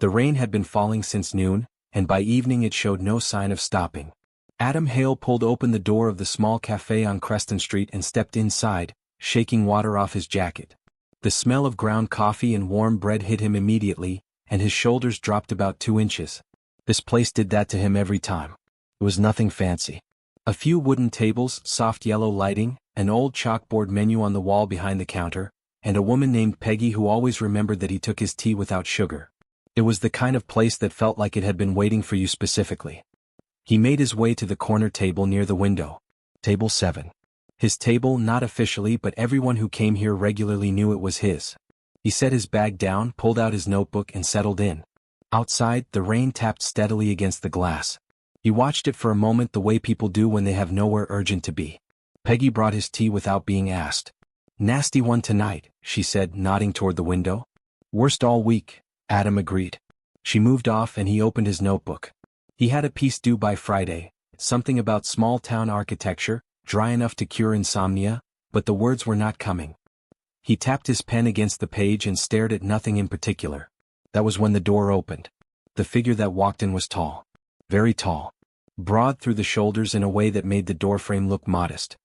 The rain had been falling since noon, and by evening it showed no sign of stopping. Adam Hale pulled open the door of the small cafe on Creston Street and stepped inside, shaking water off his jacket. The smell of ground coffee and warm bread hit him immediately, and his shoulders dropped about 2 inches. This place did that to him every time. It was nothing fancy. A few wooden tables, soft yellow lighting, an old chalkboard menu on the wall behind the counter, and a woman named Peggy who always remembered that he took his tea without sugar. It was the kind of place that felt like it had been waiting for you specifically. He made his way to the corner table near the window. Table 7. His table, not officially, but everyone who came here regularly knew it was his. He set his bag down, pulled out his notebook and settled in. Outside, the rain tapped steadily against the glass. He watched it for a moment the way people do when they have nowhere urgent to be. Peggy brought his tea without being asked. "Nasty one tonight," she said, nodding toward the window. "Worst all week," Adam agreed. She moved off and he opened his notebook. He had a piece due by Friday, something about small-town architecture, dry enough to cure insomnia, but the words were not coming. He tapped his pen against the page and stared at nothing in particular. That was when the door opened. The figure that walked in was tall. Very tall. Broad through the shoulders in a way that made the doorframe look modest.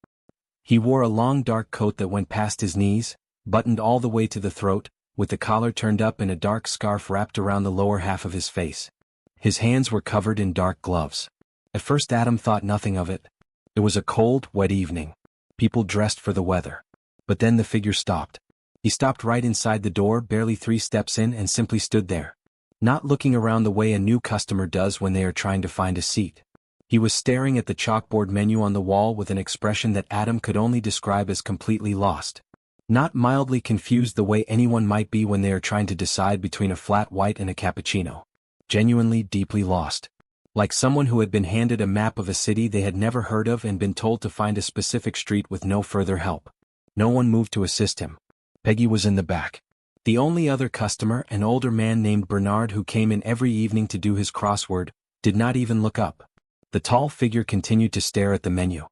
He wore a long dark coat that went past his knees, buttoned all the way to the throat, with the collar turned up and a dark scarf wrapped around the lower half of his face. His hands were covered in dark gloves. At first Adam thought nothing of it. It was a cold, wet evening. People dressed for the weather. But then the figure stopped. He stopped right inside the door, barely 3 steps in, and simply stood there. Not looking around the way a new customer does when they are trying to find a seat. He was staring at the chalkboard menu on the wall with an expression that Adam could only describe as completely lost. Not mildly confused the way anyone might be when they are trying to decide between a flat white and a cappuccino. Genuinely deeply lost. Like someone who had been handed a map of a city they had never heard of and been told to find a specific street with no further help. No one moved to assist him. Peggy was in the back. The only other customer, an older man named Bernard who came in every evening to do his crossword, did not even look up. The tall figure continued to stare at the menu.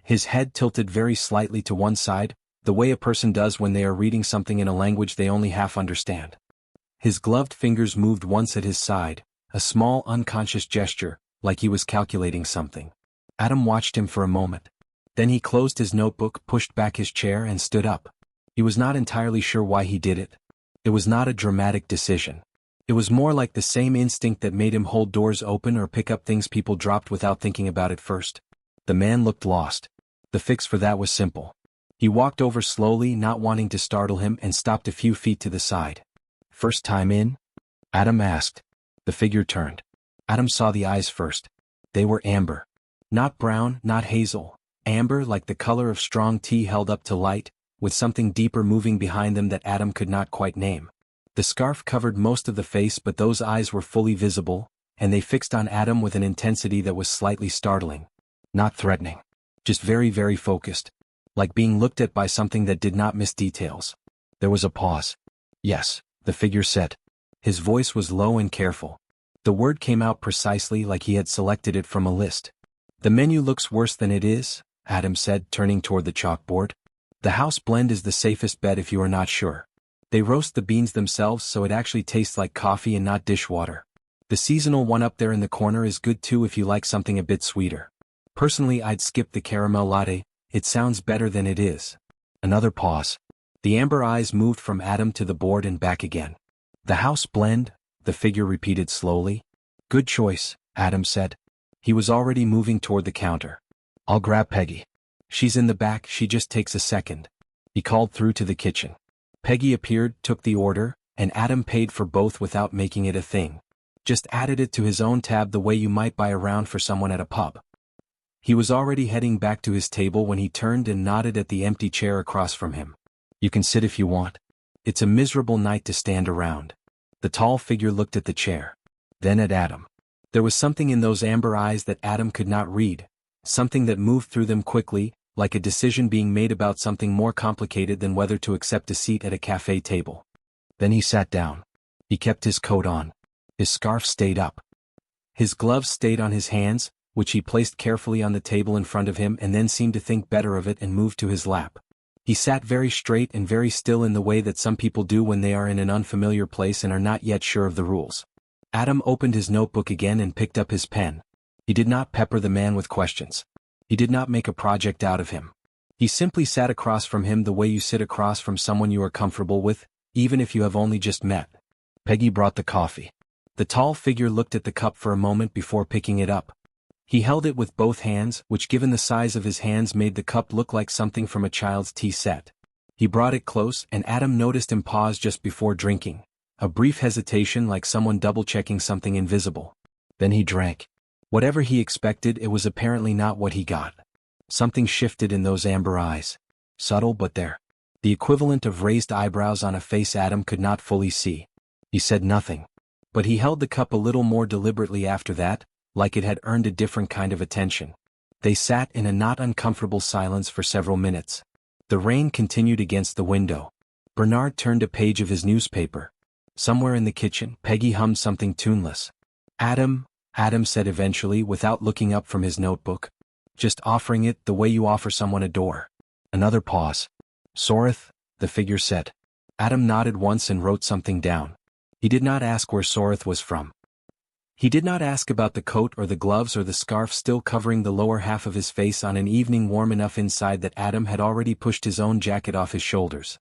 His head tilted very slightly to one side, the way a person does when they are reading something in a language they only half understand. His gloved fingers moved once at his side, a small unconscious gesture, like he was calculating something. Adam watched him for a moment. Then he closed his notebook, pushed back his chair and stood up. He was not entirely sure why he did it. It was not a dramatic decision. It was more like the same instinct that made him hold doors open or pick up things people dropped without thinking about it first. The man looked lost. The fix for that was simple. He walked over slowly, not wanting to startle him, and stopped a few feet to the side. "First time in?" Adam asked. The figure turned. Adam saw the eyes first. They were amber. Not brown, not hazel. Amber, like the color of strong tea held up to light, with something deeper moving behind them that Adam could not quite name. The scarf covered most of the face, but those eyes were fully visible, and they fixed on Adam with an intensity that was slightly startling. Not threatening. Just very, very focused. Like being looked at by something that did not miss details. There was a pause. "Yes," the figure said. His voice was low and careful. The word came out precisely like he had selected it from a list. "The menu looks worse than it is," Adam said, turning toward the chalkboard. "The house blend is the safest bet if you are not sure. They roast the beans themselves so it actually tastes like coffee and not dishwater. The seasonal one up there in the corner is good too if you like something a bit sweeter. Personally, I'd skip the caramel latte. It sounds better than it is." Another pause. The amber eyes moved from Adam to the board and back again. "The house blend," the figure repeated slowly. "Good choice," Adam said. He was already moving toward the counter. "I'll grab Peggy. She's in the back, she just takes a second." He called through to the kitchen. Peggy appeared, took the order, and Adam paid for both without making it a thing. Just added it to his own tab the way you might buy a round for someone at a pub. He was already heading back to his table when he turned and nodded at the empty chair across from him. "You can sit if you want. It's a miserable night to stand around." The tall figure looked at the chair. Then at Adam. There was something in those amber eyes that Adam could not read, something that moved through them quickly, like a decision being made about something more complicated than whether to accept a seat at a cafe table. Then he sat down. He kept his coat on. His scarf stayed up. His gloves stayed on his hands, which he placed carefully on the table in front of him and then seemed to think better of it and moved to his lap. He sat very straight and very still in the way that some people do when they are in an unfamiliar place and are not yet sure of the rules. Adam opened his notebook again and picked up his pen. He did not pepper the man with questions. He did not make a project out of him. He simply sat across from him the way you sit across from someone you are comfortable with, even if you have only just met. Peggy brought the coffee. The tall figure looked at the cup for a moment before picking it up. He held it with both hands, which given the size of his hands made the cup look like something from a child's tea set. He brought it close and Adam noticed him pause just before drinking. A brief hesitation like someone double-checking something invisible. Then he drank. Whatever he expected, it was apparently not what he got. Something shifted in those amber eyes. Subtle but there. The equivalent of raised eyebrows on a face Adam could not fully see. He said nothing. But he held the cup a little more deliberately after that, like it had earned a different kind of attention. They sat in a not uncomfortable silence for several minutes. The rain continued against the window. Bernard turned a page of his newspaper. Somewhere in the kitchen, Peggy hummed something tuneless. Adam said eventually without looking up from his notebook. Just offering it the way you offer someone a door. Another pause. Soreth, the figure said. Adam nodded once and wrote something down. He did not ask where Soreth was from. He did not ask about the coat or the gloves or the scarf still covering the lower half of his face on an evening warm enough inside that Adam had already pushed his own jacket off his shoulders.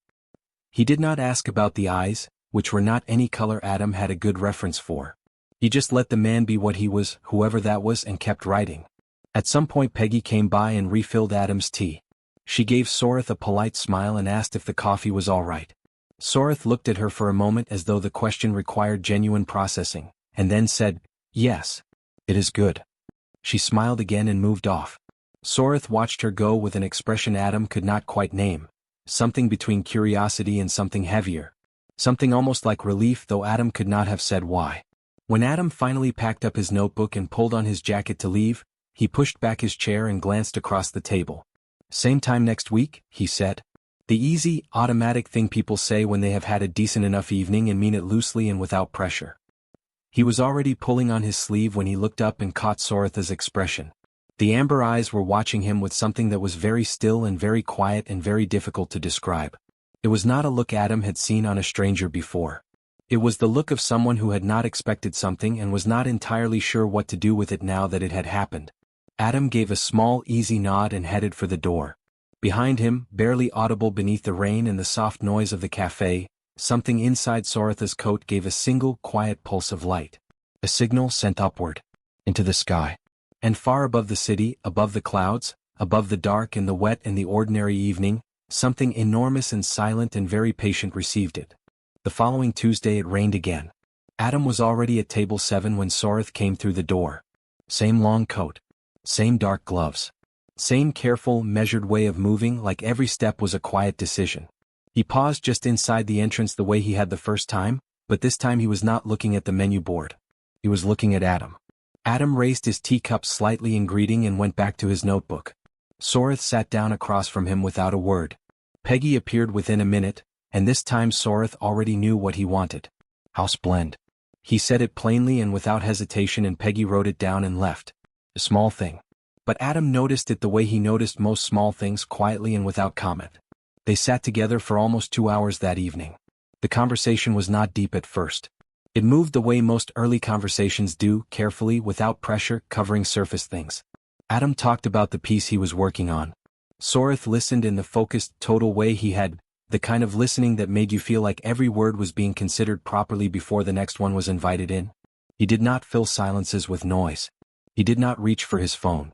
He did not ask about the eyes, which were not any color Adam had a good reference for. He just let the man be what he was, whoever that was, and kept writing. At some point Peggy came by and refilled Adam's tea. She gave Soreth a polite smile and asked if the coffee was all right. Soreth looked at her for a moment as though the question required genuine processing, and then said, "Yes. It is good." She smiled again and moved off. Soreth watched her go with an expression Adam could not quite name, something between curiosity and something heavier. Something almost like relief, though Adam could not have said why. When Adam finally packed up his notebook and pulled on his jacket to leave, he pushed back his chair and glanced across the table. "Same time next week," he said. The easy, automatic thing people say when they have had a decent enough evening and mean it loosely and without pressure. He was already pulling on his sleeve when he looked up and caught Soreth's expression. The amber eyes were watching him with something that was very still and very quiet and very difficult to describe. It was not a look Adam had seen on a stranger before. It was the look of someone who had not expected something and was not entirely sure what to do with it now that it had happened. Adam gave a small, easy nod and headed for the door. Behind him, barely audible beneath the rain and the soft noise of the cafe, something inside Soreth's coat gave a single, quiet pulse of light. A signal sent upward. Into the sky. And far above the city, above the clouds, above the dark and the wet and the ordinary evening, something enormous and silent and very patient received it. The following Tuesday it rained again. Adam was already at table 7 when Soreth came through the door. Same long coat. Same dark gloves. Same careful, measured way of moving, like every step was a quiet decision. He paused just inside the entrance the way he had the first time, but this time he was not looking at the menu board. He was looking at Adam. Adam raised his teacup slightly in greeting and went back to his notebook. Soreth sat down across from him without a word. Peggy appeared within a minute, and this time Soreth already knew what he wanted. "House blend." He said it plainly and without hesitation, and Peggy wrote it down and left. A small thing. But Adam noticed it the way he noticed most small things, quietly and without comment. They sat together for almost 2 hours that evening. The conversation was not deep at first. It moved the way most early conversations do, carefully, without pressure, covering surface things. Adam talked about the piece he was working on. Soreth listened in the focused, total way he had, the kind of listening that made you feel like every word was being considered properly before the next one was invited in. He did not fill silences with noise. He did not reach for his phone.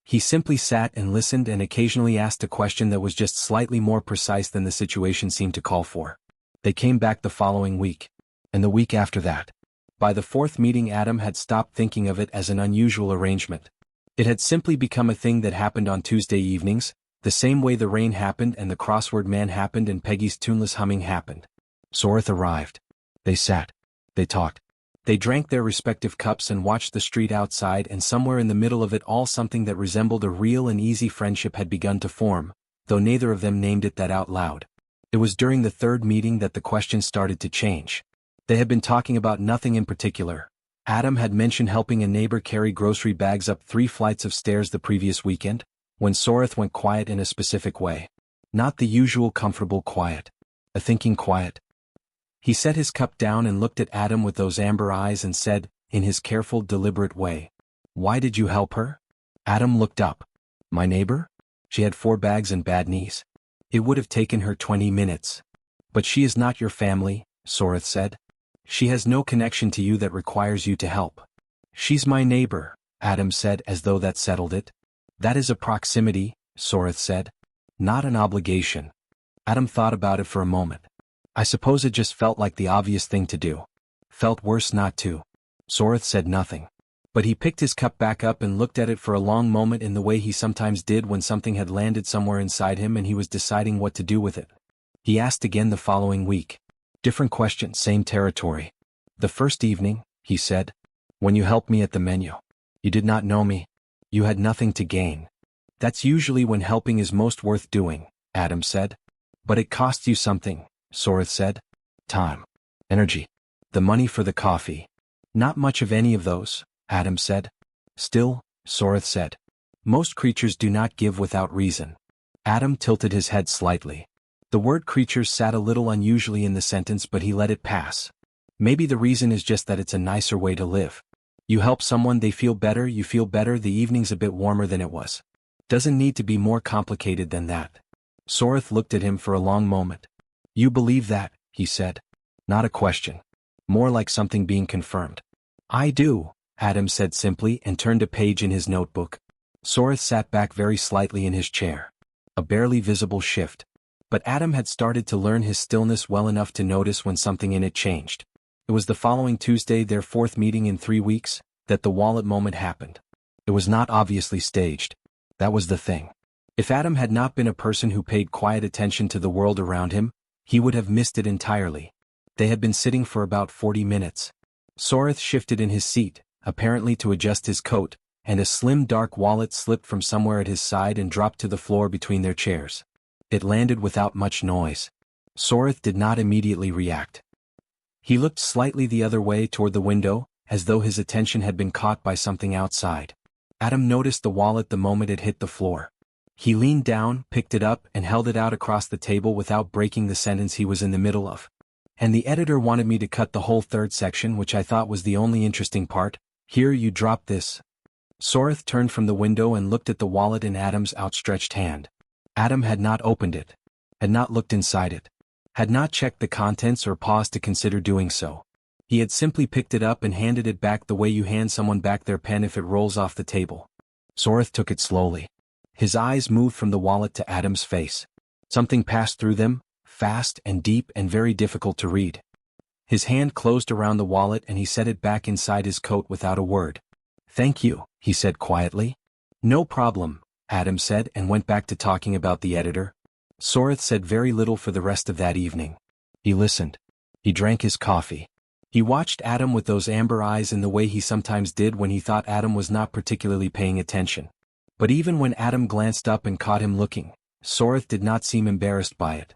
He simply sat and listened and occasionally asked a question that was just slightly more precise than the situation seemed to call for. They came back the following week. And the week after that. By the 4th meeting Adam had stopped thinking of it as an unusual arrangement. It had simply become a thing that happened on Tuesday evenings, the same way the rain happened and the crossword man happened and Peggy's tuneless humming happened. Soreth arrived. They sat. They talked. They drank their respective cups and watched the street outside, and somewhere in the middle of it all something that resembled a real and easy friendship had begun to form, though neither of them named it that out loud. It was during the 3rd meeting that the question started to change. They had been talking about nothing in particular. Adam had mentioned helping a neighbor carry grocery bags up 3 flights of stairs the previous weekend, when Soreth went quiet in a specific way. Not the usual comfortable quiet. A thinking quiet. He set his cup down and looked at Adam with those amber eyes and said, in his careful, deliberate way, "Why did you help her?" Adam looked up. "My neighbor? She had 4 bags and bad knees. It would have taken her 20 minutes. But she is not your family," Soreth said. "She has no connection to you that requires you to help." "She's my neighbor," Adam said, as though that settled it. "That is a proximity," Soreth said. "Not an obligation." Adam thought about it for a moment. "I suppose it just felt like the obvious thing to do. Felt worse not to." Soreth said nothing. But he picked his cup back up and looked at it for a long moment in the way he sometimes did when something had landed somewhere inside him and he was deciding what to do with it. He asked again the following week. Different question, same territory. "The first evening," he said, "when you helped me at the menu. You did not know me. You had nothing to gain. That's usually when helping is most worth doing," Adam said. "But it costs you something," Soreth said. "Time. Energy. The money for the coffee." "Not much of any of those," Adam said. "Still," Soreth said, "most creatures do not give without reason." Adam tilted his head slightly. The word creatures sat a little unusually in the sentence, but he let it pass. "Maybe the reason is just that it's a nicer way to live. You help someone, they feel better, you feel better, the evening's a bit warmer than it was. Doesn't need to be more complicated than that." Soreth looked at him for a long moment. "You believe that?" he said. "Not a question. More like something being confirmed." "I do," Adam said simply and turned a page in his notebook. Soreth sat back very slightly in his chair. A barely visible shift. But Adam had started to learn his stillness well enough to notice when something in it changed. It was the following Tuesday, their 4th meeting in 3 weeks, that the wallet moment happened. It was not obviously staged. That was the thing. If Adam had not been a person who paid quiet attention to the world around him, he would have missed it entirely. They had been sitting for about 40 minutes. Soreth shifted in his seat, apparently to adjust his coat, and a slim dark wallet slipped from somewhere at his side and dropped to the floor between their chairs. It landed without much noise. Soreth did not immediately react. He looked slightly the other way toward the window, as though his attention had been caught by something outside. Adam noticed the wallet the moment it hit the floor. He leaned down, picked it up, and held it out across the table without breaking the sentence he was in the middle of. "And the editor wanted me to cut the whole 3rd section, which I thought was the only interesting part. Here, you drop this." Soreth turned from the window and looked at the wallet in Adam's outstretched hand. Adam had not opened it. Had not looked inside it. Had not checked the contents or paused to consider doing so. He had simply picked it up and handed it back the way you hand someone back their pen if it rolls off the table. Soreth took it slowly. His eyes moved from the wallet to Adam's face. Something passed through them, fast and deep and very difficult to read. His hand closed around the wallet and he set it back inside his coat without a word. "Thank you," he said quietly. "No problem," Adam said and went back to talking about the editor. Soreth said very little for the rest of that evening. He listened. He drank his coffee. He watched Adam with those amber eyes in the way he sometimes did when he thought Adam was not particularly paying attention. But even when Adam glanced up and caught him looking, Soreth did not seem embarrassed by it.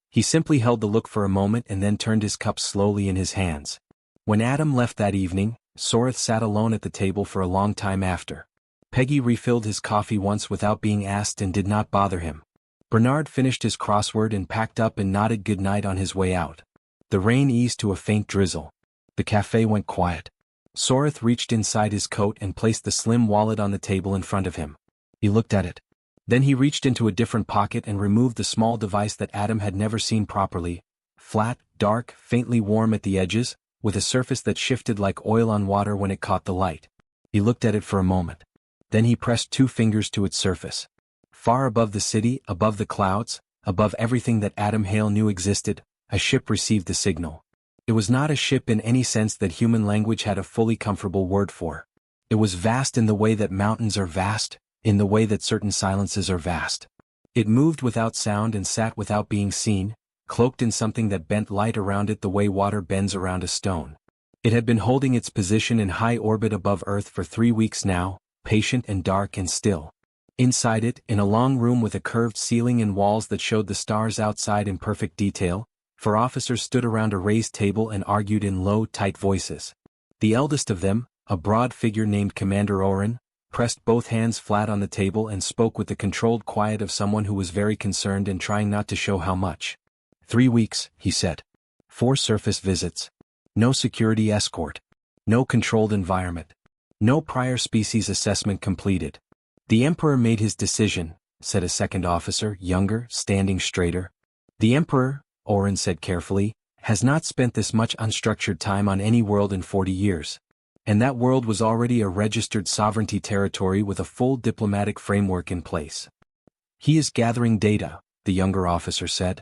He simply held the look for a moment and then turned his cup slowly in his hands. When Adam left that evening, Soreth sat alone at the table for a long time after. Peggy refilled his coffee once without being asked and did not bother him. Bernard finished his crossword and packed up and nodded goodnight on his way out. The rain eased to a faint drizzle. The cafe went quiet. Soreth reached inside his coat and placed the slim wallet on the table in front of him. He looked at it. Then he reached into a different pocket and removed the small device that Adam had never seen properly. Flat, dark, faintly warm at the edges, with a surface that shifted like oil on water when it caught the light. He looked at it for a moment. Then he pressed 2 fingers to its surface. Far above the city, above the clouds, above everything that Adam Hale knew existed, a ship received the signal. It was not a ship in any sense that human language had a fully comfortable word for. It was vast in the way that mountains are vast, in the way that certain silences are vast. It moved without sound and sat without being seen, cloaked in something that bent light around it the way water bends around a stone. It had been holding its position in high orbit above Earth for 3 weeks now, patient and dark and still. Inside it, in a long room with a curved ceiling and walls that showed the stars outside in perfect detail, 4 officers stood around a raised table and argued in low, tight voices. The eldest of them, a broad figure named Commander Oren, pressed both hands flat on the table and spoke with the controlled quiet of someone who was very concerned and trying not to show how much. 3 weeks, he said. 4 surface visits. No security escort. No controlled environment. No prior species assessment completed. The Emperor made his decision, said a second officer, younger, standing straighter. The Emperor, Oren said carefully, has not spent this much unstructured time on any world in 40 years. And that world was already a registered sovereignty territory with a full diplomatic framework in place. He is gathering data, the younger officer said.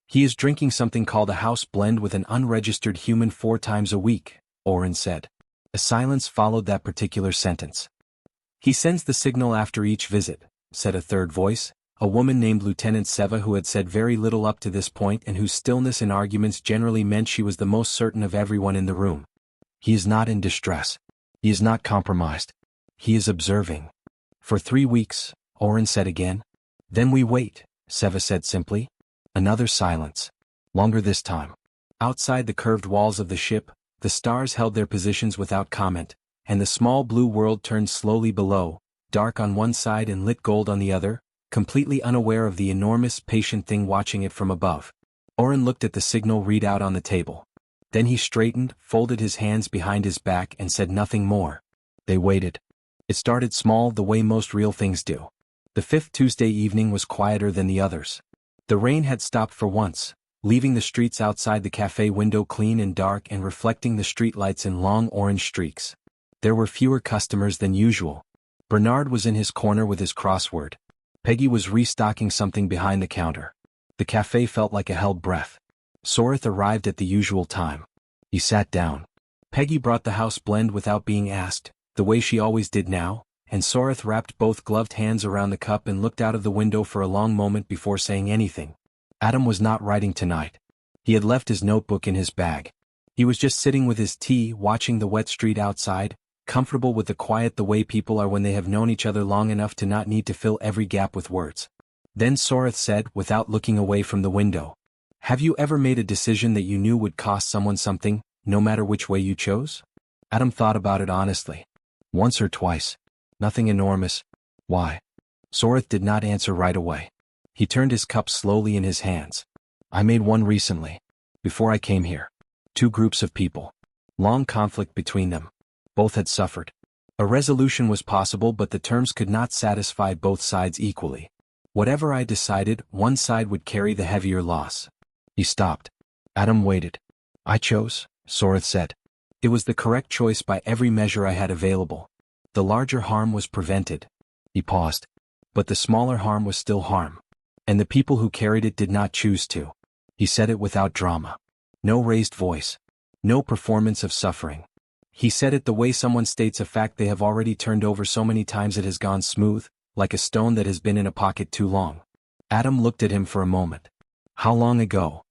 He is drinking something called a house blend with an unregistered human 4 times a week, Oren said. A silence followed that particular sentence. He sends the signal after each visit, said a third voice, a woman named Lieutenant Seva who had said very little up to this point and whose stillness in arguments generally meant she was the most certain of everyone in the room. He is not in distress. He is not compromised. He is observing. For 3 weeks, Oren said again. Then we wait, Seva said simply. Another silence. Longer this time. Outside the curved walls of the ship, the stars held their positions without comment, and the small blue world turned slowly below, dark on one side and lit gold on the other, completely unaware of the enormous, patient thing watching it from above. Oren looked at the signal readout on the table. Then he straightened, folded his hands behind his back and said nothing more. They waited. It started small the way most real things do. The 5th Tuesday evening was quieter than the others. The rain had stopped for once, leaving the streets outside the cafe window clean and dark and reflecting the streetlights in long orange streaks. There were fewer customers than usual. Bernard was in his corner with his crossword. Peggy was restocking something behind the counter. The cafe felt like a held breath. Soreth arrived at the usual time. He sat down. Peggy brought the house blend without being asked, the way she always did now, and Soreth wrapped both gloved hands around the cup and looked out of the window for a long moment before saying anything. Adam was not writing tonight. He had left his notebook in his bag. He was just sitting with his tea, watching the wet street outside, comfortable with the quiet the way people are when they have known each other long enough to not need to fill every gap with words. Then Soreth said, without looking away from the window, "Have you ever made a decision that you knew would cost someone something, no matter which way you chose?" Adam thought about it honestly. Once or twice. Nothing enormous. Why? Soreth did not answer right away. He turned his cup slowly in his hands. I made one recently. Before I came here. 2 groups of people. Long conflict between them. Both had suffered. A resolution was possible but the terms could not satisfy both sides equally. Whatever I decided, one side would carry the heavier loss. He stopped. Adam waited. I chose, Soreth said. It was the correct choice by every measure I had available. The larger harm was prevented. He paused. But the smaller harm was still harm. And the people who carried it did not choose to. He said it without drama. No raised voice. No performance of suffering. He said it the way someone states a fact they have already turned over so many times it has gone smooth, like a stone that has been in a pocket too long. Adam looked at him for a moment. How long ago?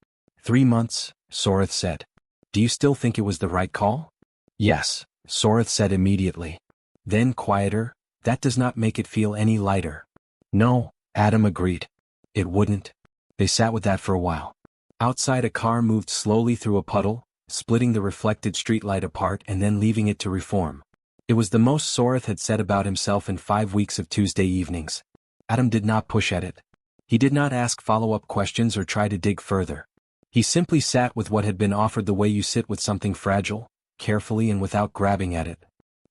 3 months, Soreth said. Do you still think it was the right call? Yes, Soreth said immediately. Then quieter, that does not make it feel any lighter. No, Adam agreed. It wouldn't. They sat with that for a while. Outside a car moved slowly through a puddle, splitting the reflected streetlight apart and then leaving it to reform. It was the most Soreth had said about himself in 5 weeks of Tuesday evenings. Adam did not push at it. He did not ask follow-up questions or try to dig further. He simply sat with what had been offered the way you sit with something fragile, carefully and without grabbing at it.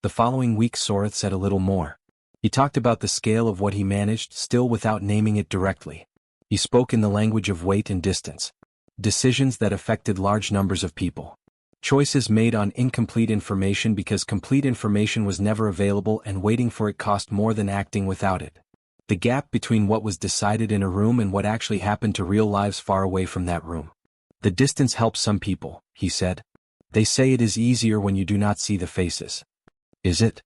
The following week Soreth said a little more. He talked about the scale of what he managed, still without naming it directly. He spoke in the language of weight and distance. Decisions that affected large numbers of people. Choices made on incomplete information because complete information was never available and waiting for it cost more than acting without it. The gap between what was decided in a room and what actually happened to real lives far away from that room. The distance helps some people, he said. They say it is easier when you do not see the faces. Is it?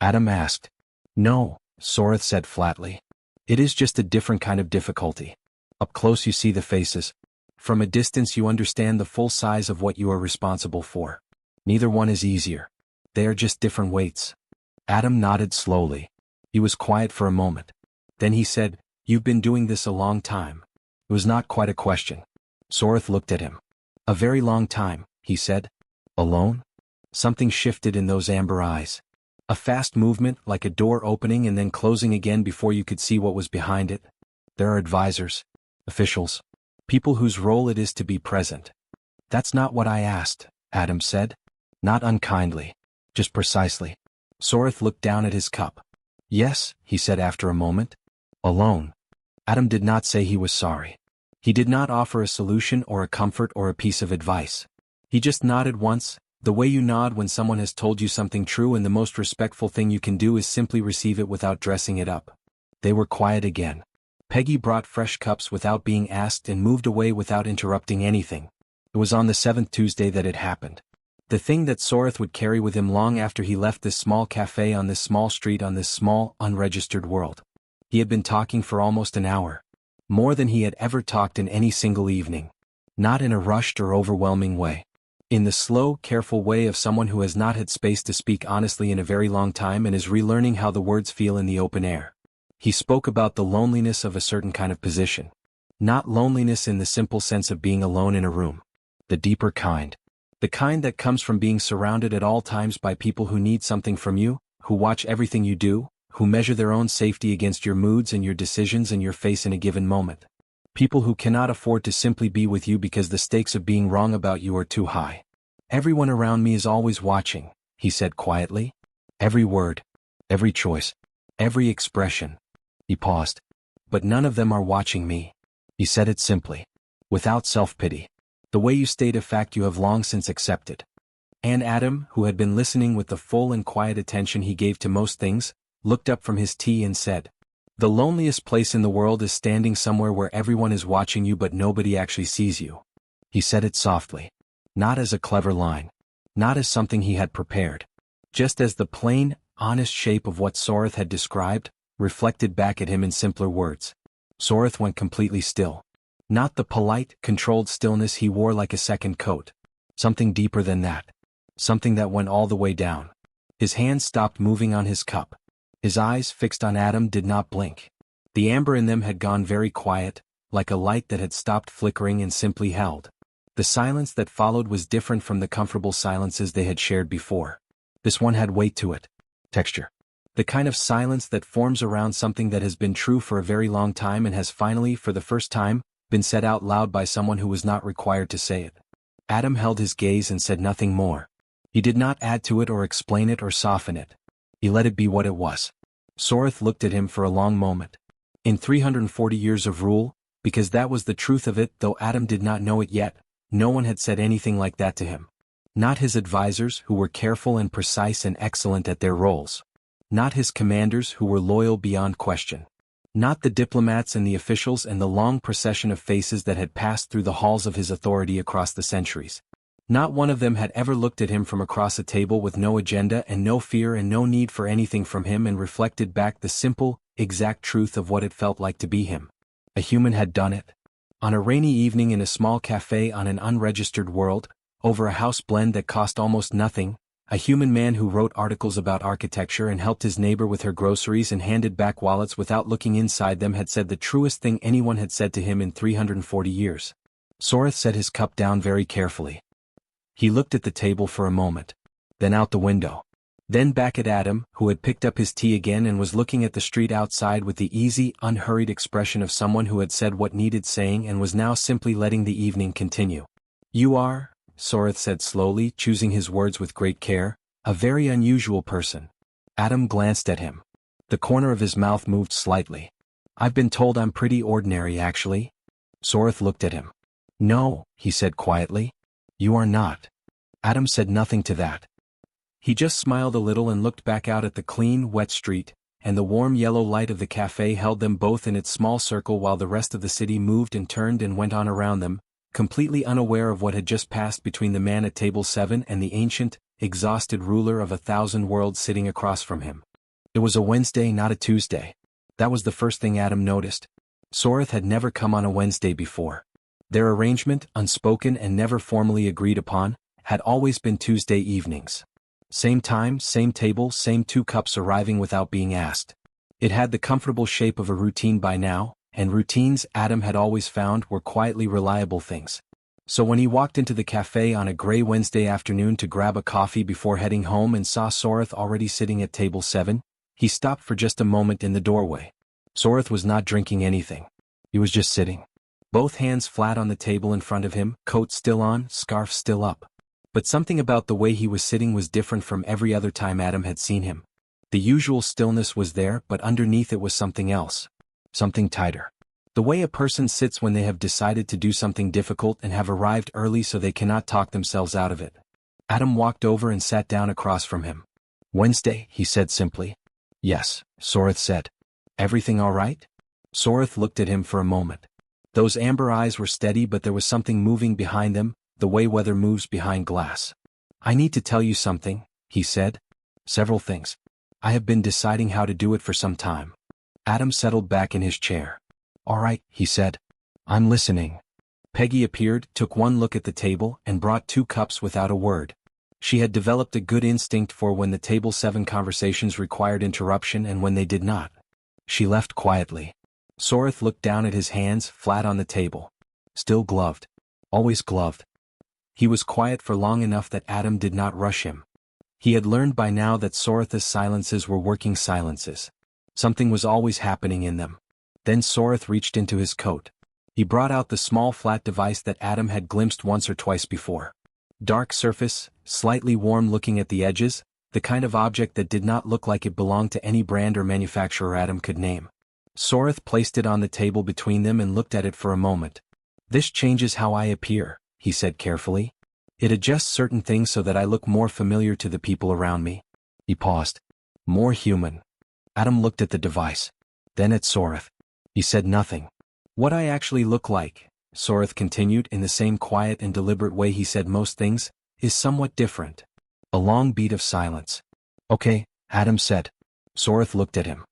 Adam asked. No, Soreth said flatly. It is just a different kind of difficulty. Up close you see the faces. From a distance you understand the full size of what you are responsible for. Neither one is easier. They are just different weights. Adam nodded slowly. He was quiet for a moment. Then he said, You've been doing this a long time. It was not quite a question. Soreth looked at him. A very long time, he said. Alone? Something shifted in those amber eyes. A fast movement, like a door opening and then closing again before you could see what was behind it. There are advisors, officials, people whose role it is to be present. That's not what I asked, Adam said. Not unkindly. Just precisely. Soreth looked down at his cup. Yes, he said after a moment. Alone. Adam did not say he was sorry. He did not offer a solution or a comfort or a piece of advice. He just nodded once, the way you nod when someone has told you something true, and the most respectful thing you can do is simply receive it without dressing it up. They were quiet again. Peggy brought fresh cups without being asked and moved away without interrupting anything. It was on the 7th Tuesday that it happened. The thing that Soreth would carry with him long after he left this small cafe on this small street on this small, unregistered world. He had been talking for almost an hour. More than he had ever talked in any single evening. Not in a rushed or overwhelming way. In the slow, careful way of someone who has not had space to speak honestly in a very long time and is relearning how the words feel in the open air. He spoke about the loneliness of a certain kind of position. Not loneliness in the simple sense of being alone in a room. The deeper kind. The kind that comes from being surrounded at all times by people who need something from you, who watch everything you do, who measure their own safety against your moods and your decisions and your face in a given moment. People who cannot afford to simply be with you because the stakes of being wrong about you are too high. Everyone around me is always watching, he said quietly. Every word, every choice, every expression. He paused. But none of them are watching me. He said it simply. Without self-pity. The way you state a fact you have long since accepted. And Adam, who had been listening with the full and quiet attention he gave to most things, looked up from his tea and said, "The loneliest place in the world is standing somewhere where everyone is watching you but nobody actually sees you." He said it softly. Not as a clever line. Not as something he had prepared. Just as the plain, honest shape of what Soreth had described, reflected back at him in simpler words. Soreth went completely still. Not the polite, controlled stillness he wore like a second coat. Something deeper than that. Something that went all the way down. His hands stopped moving on his cup. His eyes, fixed on Adam, did not blink. The amber in them had gone very quiet, like a light that had stopped flickering and simply held. The silence that followed was different from the comfortable silences they had shared before. This one had weight to it. Texture. The kind of silence that forms around something that has been true for a very long time and has finally, for the first time, been said out loud by someone who was not required to say it. Adam held his gaze and said nothing more. He did not add to it or explain it or soften it. He let it be what it was. Soreth looked at him for a long moment. In 340 years of rule, because that was the truth of it, though Adam did not know it yet, no one had said anything like that to him. Not his advisors, who were careful and precise and excellent at their roles. Not his commanders, who were loyal beyond question. Not the diplomats and the officials and the long procession of faces that had passed through the halls of his authority across the centuries. Not one of them had ever looked at him from across a table with no agenda and no fear and no need for anything from him and reflected back the simple, exact truth of what it felt like to be him. A human had done it. On a rainy evening in a small cafe on an unregistered world, over a house blend that cost almost nothing, a human man who wrote articles about architecture and helped his neighbor with her groceries and handed back wallets without looking inside them had said the truest thing anyone had said to him in 340 years. Soreth set his cup down very carefully. He looked at the table for a moment. Then out the window. Then back at Adam, who had picked up his tea again and was looking at the street outside with the easy, unhurried expression of someone who had said what needed saying and was now simply letting the evening continue. "You are," Soreth said slowly, choosing his words with great care, "a very unusual person." Adam glanced at him. The corner of his mouth moved slightly. "I've been told I'm pretty ordinary, actually." Soreth looked at him. "No," he said quietly. "You are not." Adam said nothing to that. He just smiled a little and looked back out at the clean, wet street, and the warm yellow light of the cafe held them both in its small circle while the rest of the city moved and turned and went on around them, completely unaware of what had just passed between the man at table 7 and the ancient, exhausted ruler of 1,000 worlds sitting across from him. It was a Wednesday, not a Tuesday. That was the first thing Adam noticed. Soreth had never come on a Wednesday before. Their arrangement, unspoken and never formally agreed upon, had always been Tuesday evenings. Same time, same table, same 2 cups arriving without being asked. It had the comfortable shape of a routine by now, and routines, Adam had always found, were quietly reliable things. So when he walked into the cafe on a gray Wednesday afternoon to grab a coffee before heading home and saw Soreth already sitting at table 7, he stopped for just a moment in the doorway. Soreth was not drinking anything. He was just sitting. both hands flat on the table in front of him, coat still on, scarf still up. But something about the way he was sitting was different from every other time Adam had seen him. The usual stillness was there, but underneath it was something else. Something tighter. The way a person sits when they have decided to do something difficult and have arrived early so they cannot talk themselves out of it. Adam walked over and sat down across from him. "Wednesday," he said simply. "Yes," Soreth said. "Everything all right?" Soreth looked at him for a moment. Those amber eyes were steady, but there was something moving behind them, the way weather moves behind glass. "I need to tell you something," he said. "Several things. I have been deciding how to do it for some time." Adam settled back in his chair. "All right," he said. "I'm listening." Peggy appeared, took one look at the table, and brought 2 cups without a word. She had developed a good instinct for when the table 7 conversations required interruption and when they did not. She left quietly. Soreth looked down at his hands, flat on the table. Still gloved. Always gloved. He was quiet for long enough that Adam did not rush him. He had learned by now that Soreth's silences were working silences. Something was always happening in them. Then Soreth reached into his coat. He brought out the small flat device that Adam had glimpsed once or twice before. Dark surface, slightly warm looking at the edges, the kind of object that did not look like it belonged to any brand or manufacturer Adam could name. Soreth placed it on the table between them and looked at it for a moment. "This changes how I appear," he said carefully. "It adjusts certain things so that I look more familiar to the people around me." He paused. "More human." Adam looked at the device. Then at Soreth. He said nothing. "What I actually look like," Soreth continued in the same quiet and deliberate way he said most things, "is somewhat different." A long beat of silence. "Okay," Adam said. Soreth looked at him.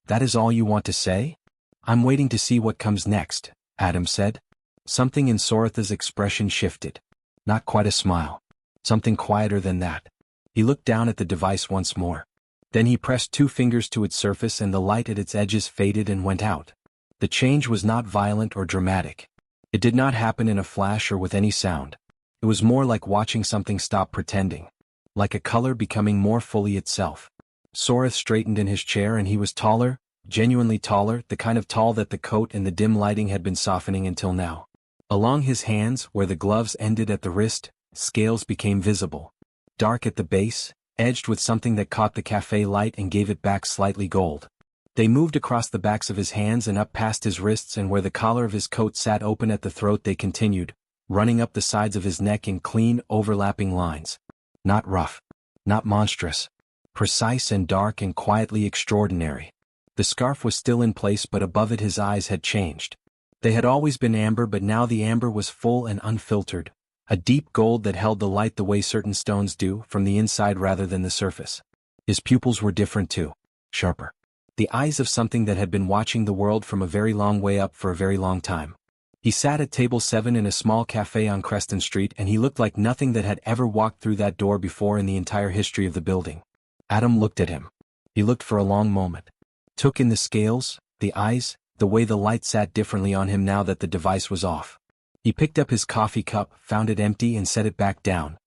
"That is all you want to say?" "I'm waiting to see what comes next," Adam said. Something in Soreth's expression shifted. Not quite a smile. Something quieter than that. He looked down at the device once more. Then he pressed 2 fingers to its surface and the light at its edges faded and went out. The change was not violent or dramatic. It did not happen in a flash or with any sound. It was more like watching something stop pretending. Like a color becoming more fully itself. Soreth straightened in his chair and he was taller, genuinely taller, the kind of tall that the coat and the dim lighting had been softening until now. Along his hands, where the gloves ended at the wrist, scales became visible. Dark at the base, edged with something that caught the cafe light and gave it back slightly gold. They moved across the backs of his hands and up past his wrists, and where the collar of his coat sat open at the throat they continued, running up the sides of his neck in clean, overlapping lines. Not rough. Not monstrous. Precise and dark and quietly extraordinary. The scarf was still in place, but above it his eyes had changed. They had always been amber, but now the amber was full and unfiltered. A deep gold that held the light the way certain stones do, from the inside rather than the surface. His pupils were different too. Sharper. The eyes of something that had been watching the world from a very long way up for a very long time. He sat at table 7 in a small cafe on Creston Street, and he looked like nothing that had ever walked through that door before in the entire history of the building. Adam looked at him. He looked for a long moment. Took in the scales, the eyes, the way the light sat differently on him now that the device was off. He picked up his coffee cup, found it empty and set it back down.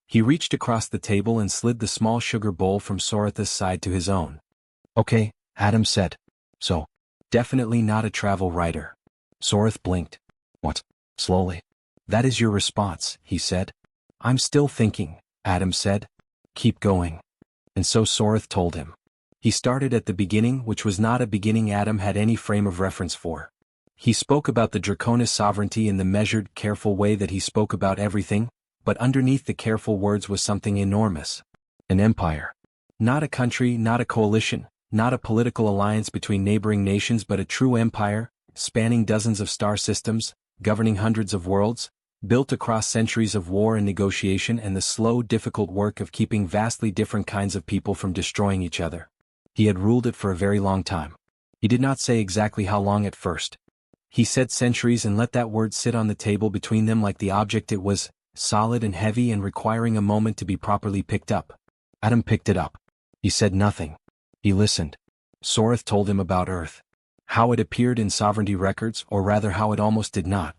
He reached across the table and slid the small sugar bowl from Soreth's side to his own. "Okay," Adam said. "So, definitely not a travel writer." Soreth blinked. "What?" Slowly. "That is your response," he said. "I'm still thinking," Adam said. "Keep going." And so Soreth told him. He started at the beginning, which was not a beginning Adam had any frame of reference for. He spoke about the Draconis sovereignty in the measured, careful way that he spoke about everything, but underneath the careful words was something enormous. An empire. Not a country, not a coalition, not a political alliance between neighboring nations, but a true empire, spanning dozens of star systems, governing hundreds of worlds, built across centuries of war and negotiation and the slow, difficult work of keeping vastly different kinds of people from destroying each other. He had ruled it for a very long time. He did not say exactly how long at first. He said centuries and let that word sit on the table between them like the object it was, solid and heavy and requiring a moment to be properly picked up. Adam picked it up. He said nothing. He listened. Soreth told him about Earth. How it appeared in sovereignty records, or rather how it almost did not.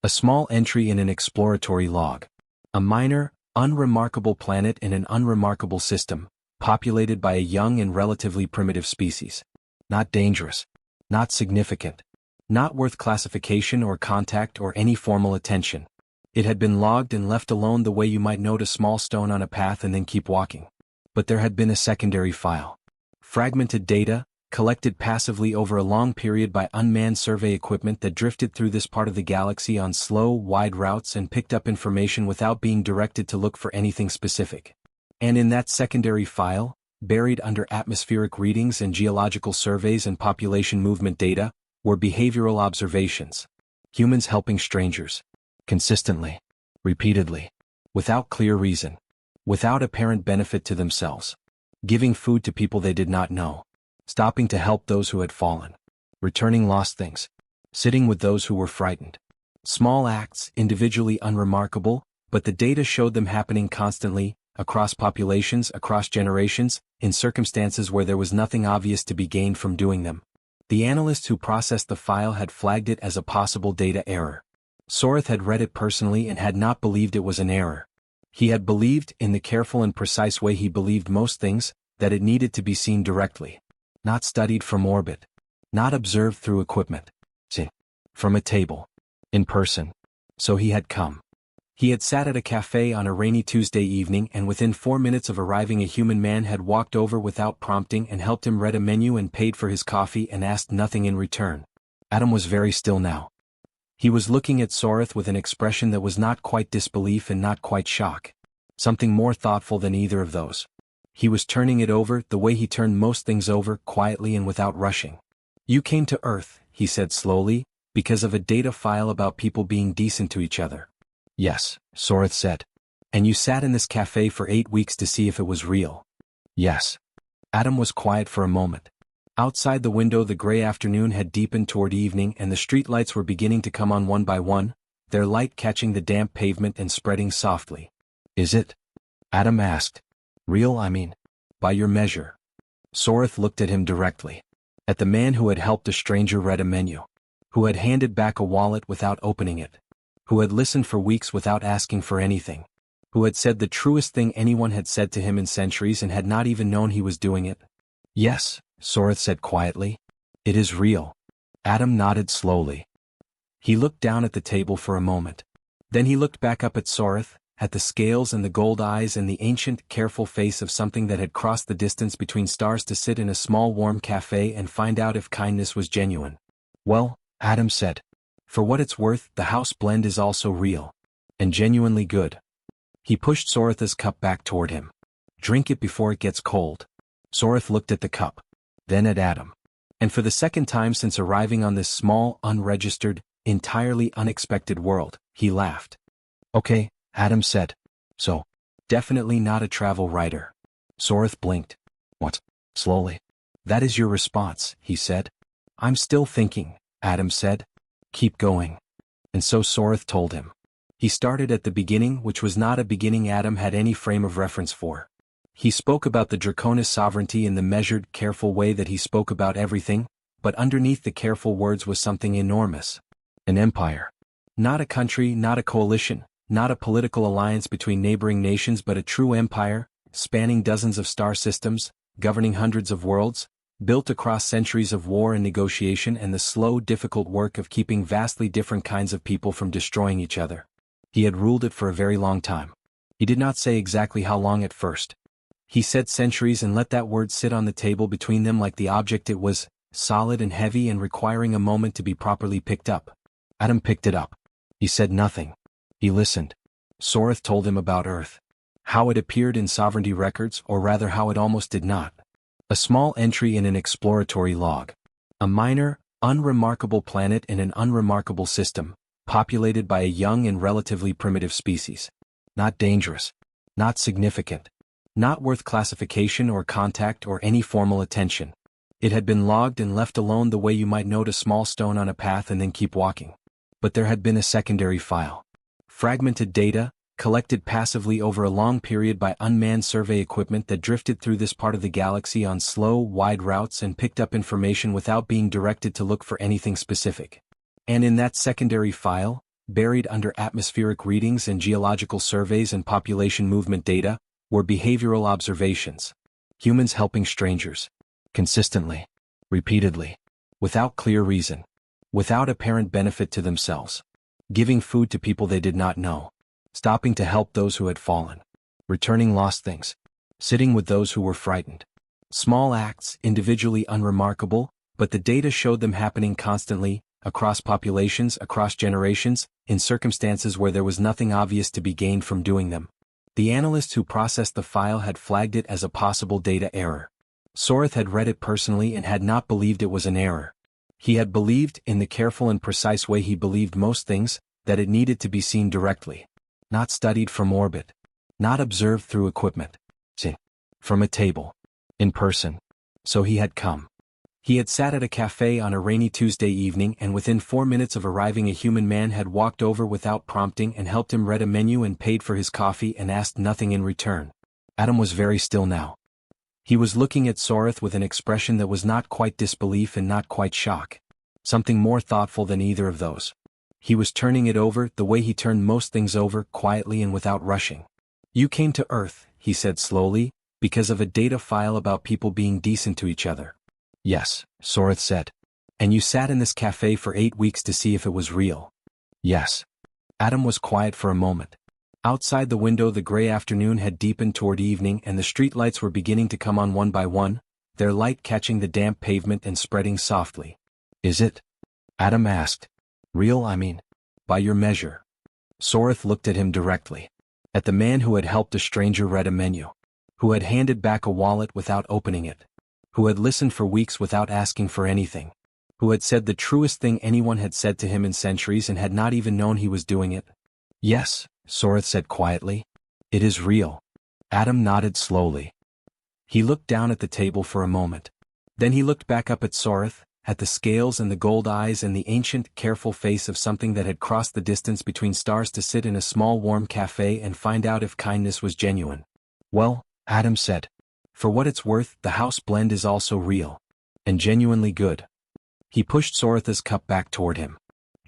A small entry in an exploratory log. A minor, unremarkable planet in an unremarkable system, populated by a young and relatively primitive species. Not dangerous. Not significant. Not worth classification or contact or any formal attention. It had been logged and left alone the way you might note a small stone on a path and then keep walking. But there had been a secondary file. Fragmented data, collected passively over a long period by unmanned survey equipment that drifted through this part of the galaxy on slow, wide routes and picked up information without being directed to look for anything specific. And in that secondary file, buried under atmospheric readings and geological surveys and population movement data, were behavioral observations. Humans helping strangers. Consistently. Repeatedly. Without clear reason. Without apparent benefit to themselves. Giving food to people they did not know. Stopping to help those who had fallen. Returning lost things. Sitting with those who were frightened. Small acts, individually unremarkable, but the data showed them happening constantly, across populations, across generations, in circumstances where there was nothing obvious to be gained from doing them. The analyst who processed the file had flagged it as a possible data error. Soreth had read it personally and had not believed it was an error. He had believed, in the careful and precise way he believed most things, that it needed to be seen directly. Not studied from orbit. Not observed through equipment. See. From a table. In person. So he had come. He had sat at a cafe on a rainy Tuesday evening and within 4 minutes of arriving a human man had walked over without prompting and helped him read a menu and paid for his coffee and asked nothing in return. Adam was very still now. He was looking at Soreth with an expression that was not quite disbelief and not quite shock. Something more thoughtful than either of those. He was turning it over the way he turned most things over, quietly and without rushing. You came to Earth, he said slowly, because of a data file about people being decent to each other. Yes, Soreth said. And you sat in this cafe for 8 weeks to see if it was real. Yes. Adam was quiet for a moment. Outside the window the gray afternoon had deepened toward evening and the streetlights were beginning to come on one by one, their light catching the damp pavement and spreading softly. Is it? Adam asked. Real, I mean. By your measure. Soreth looked at him directly. At the man who had helped a stranger read a menu. Who had handed back a wallet without opening it. Who had listened for weeks without asking for anything. Who had said the truest thing anyone had said to him in centuries and had not even known he was doing it. Yes, Soreth said quietly. It is real. Adam nodded slowly. He looked down at the table for a moment. Then he looked back up at Soreth, at the scales and the gold eyes and the ancient, careful face of something that had crossed the distance between stars to sit in a small warm cafe and find out if kindness was genuine. Well, Adam said. For what it's worth, the house blend is also real. And genuinely good. He pushed Soreth's cup back toward him. Drink it before it gets cold. Soreth looked at the cup. Then at Adam. And for the second time since arriving on this small, unregistered, entirely unexpected world, he laughed. Okay, Adam said. So. Definitely not a travel writer. Soreth blinked. What? Slowly. That is your response, he said. I'm still thinking, Adam said. Keep going. And so Soreth told him. He started at the beginning, which was not a beginning Adam had any frame of reference for. He spoke about the Draconis sovereignty in the measured, careful way that he spoke about everything, but underneath the careful words was something enormous. An empire. Not a country, not a coalition, not a political alliance between neighboring nations but a true empire, spanning dozens of star systems, governing hundreds of worlds, built across centuries of war and negotiation and the slow, difficult work of keeping vastly different kinds of people from destroying each other. He had ruled it for a very long time. He did not say exactly how long at first. He said centuries and let that word sit on the table between them like the object it was, solid and heavy and requiring a moment to be properly picked up. Adam picked it up. He said nothing. He listened. Soreth told him about Earth. How it appeared in sovereignty records, or rather how it almost did not. A small entry in an exploratory log. A minor, unremarkable planet in an unremarkable system, populated by a young and relatively primitive species. Not dangerous. Not significant. Not worth classification or contact or any formal attention. It had been logged and left alone the way you might note a small stone on a path and then keep walking. But there had been a secondary file. Fragmented data, collected passively over a long period by unmanned survey equipment that drifted through this part of the galaxy on slow, wide routes and picked up information without being directed to look for anything specific. And in that secondary file, buried under atmospheric readings and geological surveys and population movement data, were behavioral observations. Humans helping strangers. Consistently. Repeatedly. Without clear reason. without apparent benefit to themselves. Giving food to people they did not know. Stopping to help those who had fallen. Returning lost things. Sitting with those who were frightened. Small acts, individually unremarkable, but the data showed them happening constantly, across populations, across generations, in circumstances where there was nothing obvious to be gained from doing them. The analysts who processed the file had flagged it as a possible data error. Soreth had read it personally and had not believed it was an error. He had believed, in the careful and precise way he believed most things, that it needed to be seen directly. Not studied from orbit. Not observed through equipment. From a table. In person. So he had come. He had sat at a cafe on a rainy Tuesday evening, and within 4 minutes of arriving a human man had walked over without prompting and helped him read a menu and paid for his coffee and asked nothing in return. Adam was very still now. He was looking at Soreth with an expression that was not quite disbelief and not quite shock. Something more thoughtful than either of those. He was turning it over the way he turned most things over, quietly and without rushing. "You came to Earth," he said slowly, "because of a data file about people being decent to each other." "Yes," Soreth said. "And you sat in this cafe for 8 weeks to see if it was real." "Yes." Adam was quiet for a moment. Outside the window the gray afternoon had deepened toward evening and the streetlights were beginning to come on one by one, their light catching the damp pavement and spreading softly. "Is it?" Adam asked. "Real, I mean? By your measure?" Soreth looked at him directly. At the man who had helped a stranger read a menu. Who had handed back a wallet without opening it. Who had listened for weeks without asking for anything. Who had said the truest thing anyone had said to him in centuries and had not even known he was doing it. "Yes," Soreth said quietly. "It is real." Adam nodded slowly. He looked down at the table for a moment. Then he looked back up at Soreth, at the scales and the gold eyes and the ancient, careful face of something that had crossed the distance between stars to sit in a small warm cafe and find out if kindness was genuine. "Well," Adam said. "For what it's worth, the house blend is also real. And genuinely good." He pushed Soreth's cup back toward him.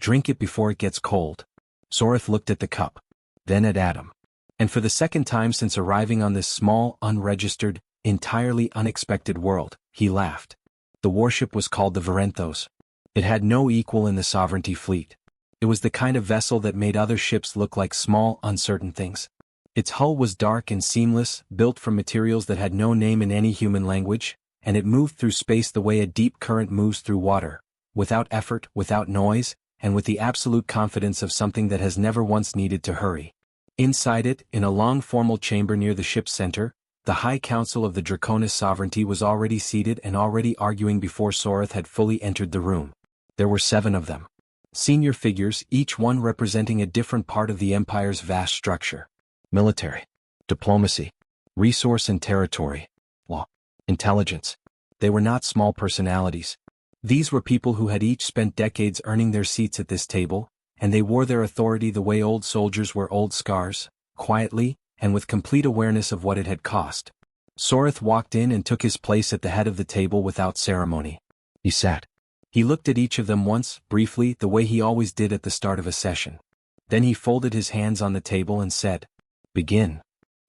"Drink it before it gets cold." Soreth looked at the cup. Then at Adam. And for the second time since arriving on this small, unregistered, entirely unexpected world, he laughed. The warship was called the Varenthos. It had no equal in the Sovereignty fleet. It was the kind of vessel that made other ships look like small, uncertain things. Its hull was dark and seamless, built from materials that had no name in any human language, and it moved through space the way a deep current moves through water, without effort, without noise, and with the absolute confidence of something that has never once needed to hurry. Inside it, in a long formal chamber near the ship's center, the High Council of the Draconis Sovereignty was already seated and already arguing before Soreth had fully entered the room. There were 7 of them. Senior figures, each one representing a different part of the Empire's vast structure. Military. Diplomacy. Resource and territory. Law. Intelligence. They were not small personalities. These were people who had each spent decades earning their seats at this table, and they wore their authority the way old soldiers wear old scars, quietly, and with complete awareness of what it had cost. Soreth walked in and took his place at the head of the table without ceremony. He sat. He looked at each of them once, briefly, the way he always did at the start of a session. Then he folded his hands on the table and said, "Begin."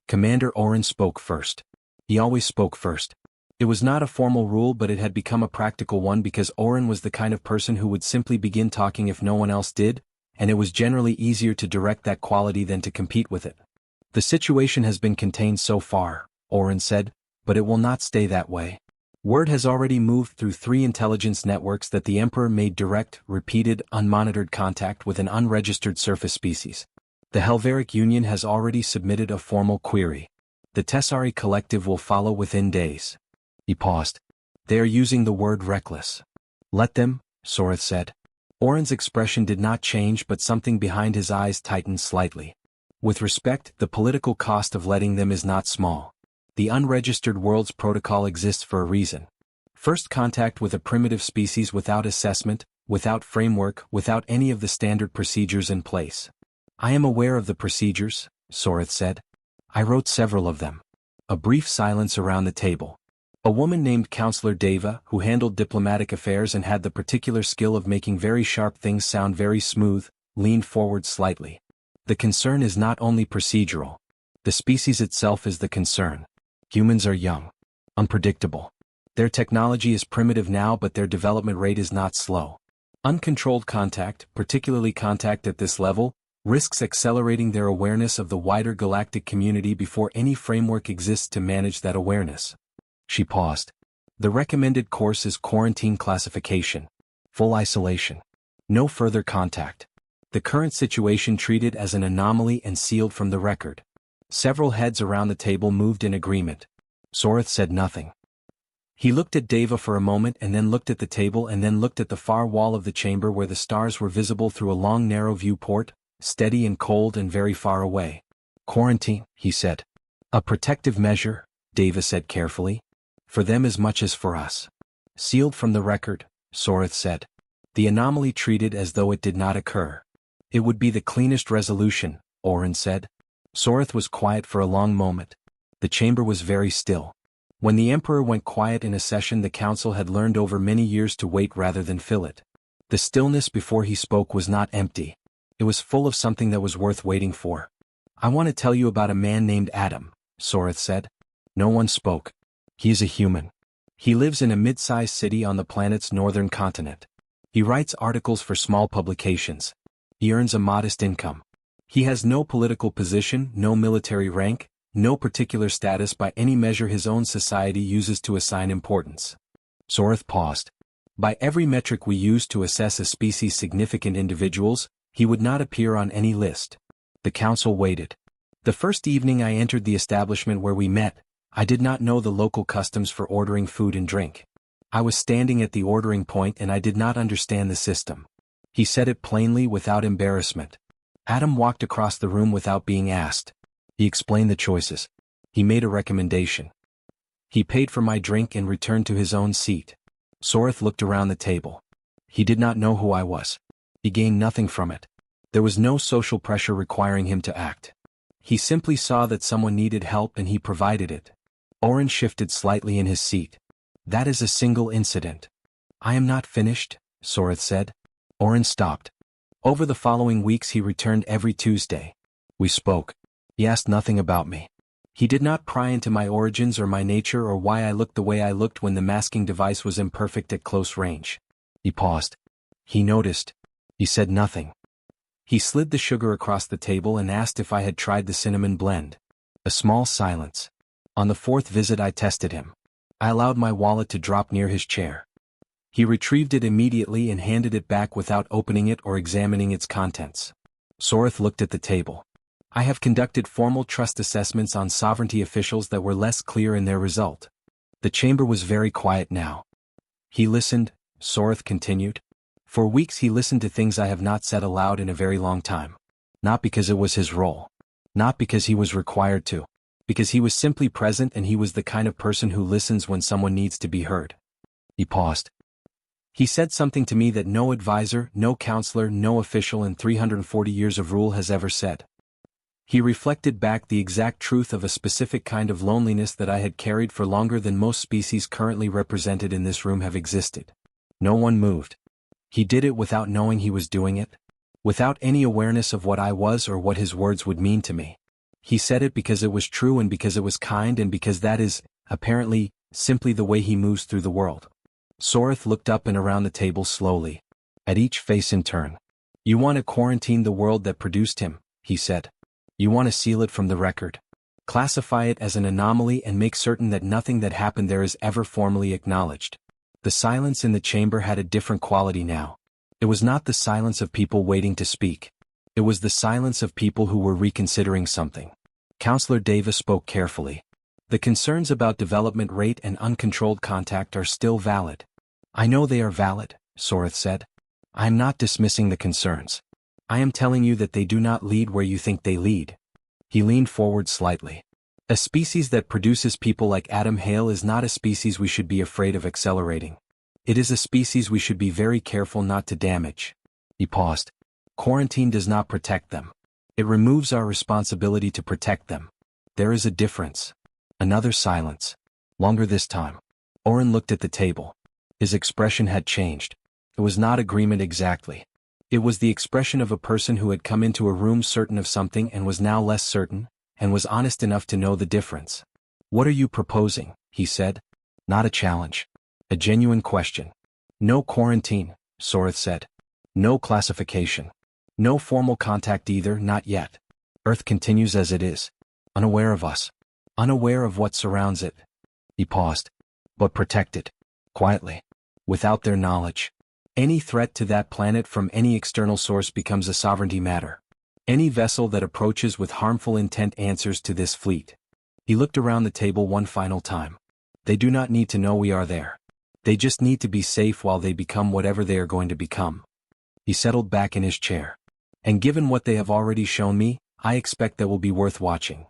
Commander Oren spoke first. He always spoke first. It was not a formal rule, but it had become a practical one because Oren was the kind of person who would simply begin talking if no one else did, and it was generally easier to direct that quality than to compete with it. "The situation has been contained so far," Oren said, "but it will not stay that way. Word has already moved through 3 intelligence networks that the Emperor made direct, repeated, unmonitored contact with an unregistered surface species. The Helveric Union has already submitted a formal query. The Tessari Collective will follow within days." He paused. "They are using the word reckless." "Let them," Soreth said. Oren's expression did not change, but something behind his eyes tightened slightly. "With respect, the political cost of letting them is not small. The unregistered world's protocol exists for a reason. First contact with a primitive species without assessment, without framework, without any of the standard procedures in place." "I am aware of the procedures," Soreth said. "I wrote several of them." A brief silence around the table. A woman named Counselor Deva, who handled diplomatic affairs and had the particular skill of making very sharp things sound very smooth, leaned forward slightly. "The concern is not only procedural. The species itself is the concern. Humans are young. Unpredictable. Their technology is primitive now, but their development rate is not slow. Uncontrolled contact, particularly contact at this level, risks accelerating their awareness of the wider galactic community before any framework exists to manage that awareness. She paused. The recommended course is quarantine classification. Full isolation. No further contact. The current situation treated as an anomaly and sealed from the record. Several heads around the table moved in agreement. Soreth said nothing. He looked at Deva for a moment and then looked at the table and then looked at the far wall of the chamber where the stars were visible through a long narrow viewport, steady and cold and very far away. Quarantine, he said. A protective measure, Deva said carefully. For them as much as for us. Sealed from the record, Soreth said. The anomaly treated as though it did not occur. It would be the cleanest resolution, Oren said. Soreth was quiet for a long moment. The chamber was very still. When the Emperor went quiet in a session the council had learned over many years to wait rather than fill it. The stillness before he spoke was not empty. It was full of something that was worth waiting for. I want to tell you about a man named Adam, Soreth said. No one spoke. He is a human. He lives in a mid-sized city on the planet's northern continent. He writes articles for small publications. He earns a modest income. He has no political position, no military rank, no particular status by any measure his own society uses to assign importance. Soreth paused. By every metric we use to assess a species' significant individuals, he would not appear on any list. The council waited. The first evening I entered the establishment where we met, I did not know the local customs for ordering food and drink. I was standing at the ordering point and I did not understand the system. He said it plainly without embarrassment. Adam walked across the room without being asked. He explained the choices. He made a recommendation. He paid for my drink and returned to his own seat. Soreth looked around the table. He did not know who I was. He gained nothing from it. There was no social pressure requiring him to act. He simply saw that someone needed help and he provided it. Oren shifted slightly in his seat. That is a single incident. I am not finished, Soreth said. Oren stopped. Over the following weeks he returned every Tuesday. We spoke. He asked nothing about me. He did not pry into my origins or my nature or why I looked the way I looked when the masking device was imperfect at close range. He paused. He noticed. He said nothing. He slid the sugar across the table and asked if I had tried the cinnamon blend. A small silence. On the fourth visit I tested him. I allowed my wallet to drop near his chair. He retrieved it immediately and handed it back without opening it or examining its contents. Soreth looked at the table. I have conducted formal trust assessments on sovereignty officials that were less clear in their result. The chamber was very quiet now. He listened, Soreth continued. For weeks he listened to things I have not said aloud in a very long time. Not because it was his role. Not because he was required to. Because he was simply present and he was the kind of person who listens when someone needs to be heard. He paused. He said something to me that no advisor, no counselor, no official in 340 years of rule has ever said. He reflected back the exact truth of a specific kind of loneliness that I had carried for longer than most species currently represented in this room have existed. No one moved. He did it without knowing he was doing it. Without any awareness of what I was or what his words would mean to me. He said it because it was true and because it was kind and because that is, apparently, simply the way he moves through the world. Soreth looked up and around the table slowly. At each face in turn. You want to quarantine the world that produced him, he said. You want to seal it from the record. Classify it as an anomaly and make certain that nothing that happened there is ever formally acknowledged. The silence in the chamber had a different quality now. It was not the silence of people waiting to speak. It was the silence of people who were reconsidering something. Counselor Deva spoke carefully. The concerns about development rate and uncontrolled contact are still valid. I know they are valid, Soreth said. I am not dismissing the concerns. I am telling you that they do not lead where you think they lead. He leaned forward slightly. A species that produces people like Adam Hale is not a species we should be afraid of accelerating. It is a species we should be very careful not to damage. He paused. Quarantine does not protect them. It removes our responsibility to protect them. There is a difference. Another silence. Longer this time. Oren looked at the table. His expression had changed. It was not agreement exactly. It was the expression of a person who had come into a room certain of something and was now less certain, and was honest enough to know the difference. What are you proposing? He said. Not a challenge. A genuine question. No quarantine, Soreth said. No classification. No formal contact either, not yet. Earth continues as it is. Unaware of us. Unaware of what surrounds it. He paused. But protected. Quietly. Without their knowledge. Any threat to that planet from any external source becomes a sovereignty matter. Any vessel that approaches with harmful intent answers to this fleet. He looked around the table one final time. They do not need to know we are there. They just need to be safe while they become whatever they are going to become. He settled back in his chair. And given what they have already shown me, I expect that will be worth watching.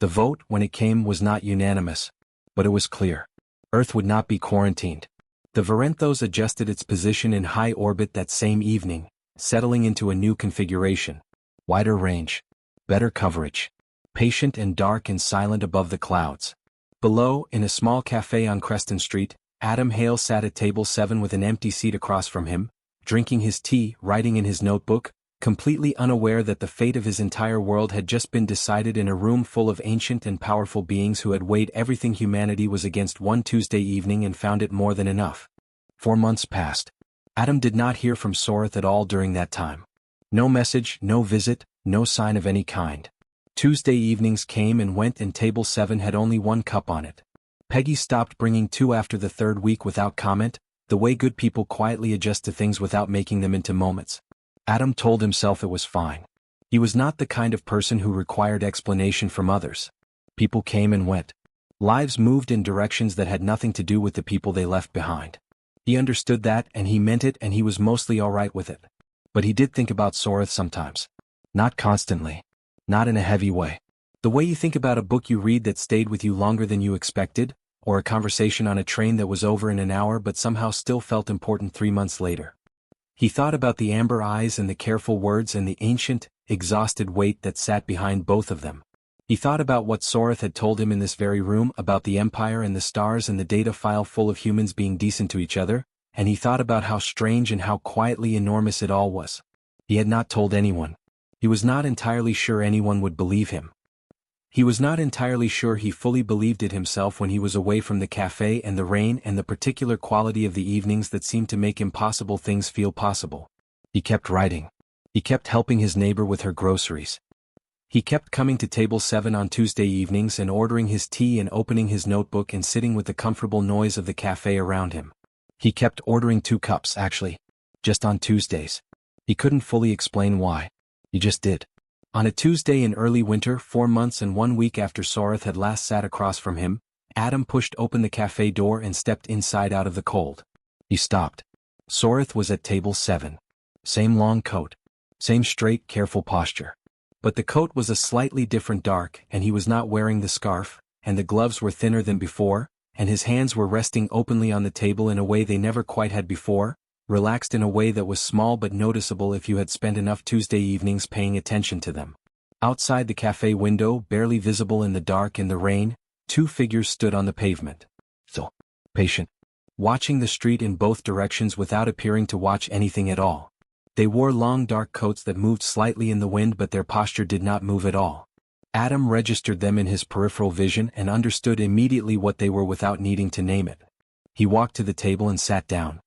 The vote, when it came, was not unanimous. But it was clear. Earth would not be quarantined. The Varenthos adjusted its position in high orbit that same evening, settling into a new configuration. Wider range. Better coverage. Patient and dark and silent above the clouds. Below, in a small cafe on Creston Street, Adam Hale sat at table 7 with an empty seat across from him, drinking his tea, writing in his notebook, completely unaware that the fate of his entire world had just been decided in a room full of ancient and powerful beings who had weighed everything humanity was against one Tuesday evening and found it more than enough. 4 months passed. Adam did not hear from Soreth at all during that time. No message, no visit, no sign of any kind. Tuesday evenings came and went and table 7 had only 1 cup on it. Peggy stopped bringing 2 after the 3rd week without comment, the way good people quietly adjust to things without making them into moments. Adam told himself it was fine. He was not the kind of person who required explanation from others. People came and went. Lives moved in directions that had nothing to do with the people they left behind. He understood that and he meant it and he was mostly alright with it. But he did think about Soreth sometimes. Not constantly. Not in a heavy way. The way you think about a book you read that stayed with you longer than you expected, or a conversation on a train that was over in an hour but somehow still felt important 3 months later. He thought about the amber eyes and the careful words and the ancient, exhausted weight that sat behind both of them. He thought about what Soreth had told him in this very room about the Empire and the stars and the data file full of humans being decent to each other, and he thought about how strange and how quietly enormous it all was. He had not told anyone. He was not entirely sure anyone would believe him. He was not entirely sure he fully believed it himself when he was away from the cafe and the rain and the particular quality of the evenings that seemed to make impossible things feel possible. He kept writing. He kept helping his neighbor with her groceries. He kept coming to table 7 on Tuesday evenings and ordering his tea and opening his notebook and sitting with the comfortable noise of the cafe around him. He kept ordering 2 cups, actually. Just on Tuesdays. He couldn't fully explain why. He just did. On a Tuesday in early winter, 4 months and 1 week after Soreth had last sat across from him, Adam pushed open the cafe door and stepped inside out of the cold. He stopped. Soreth was at table 7. Same long coat. Same straight, careful posture. But the coat was a slightly different dark, and he was not wearing the scarf, and the gloves were thinner than before, and his hands were resting openly on the table in a way they never quite had before, relaxed in a way that was small but noticeable if you had spent enough Tuesday evenings paying attention to them. Outside the cafe window, barely visible in the dark and the rain, 2 figures stood on the pavement. So patient. Watching the street in both directions without appearing to watch anything at all. They wore long dark coats that moved slightly in the wind but their posture did not move at all. Adam registered them in his peripheral vision and understood immediately what they were without needing to name it. He walked to the table and sat down.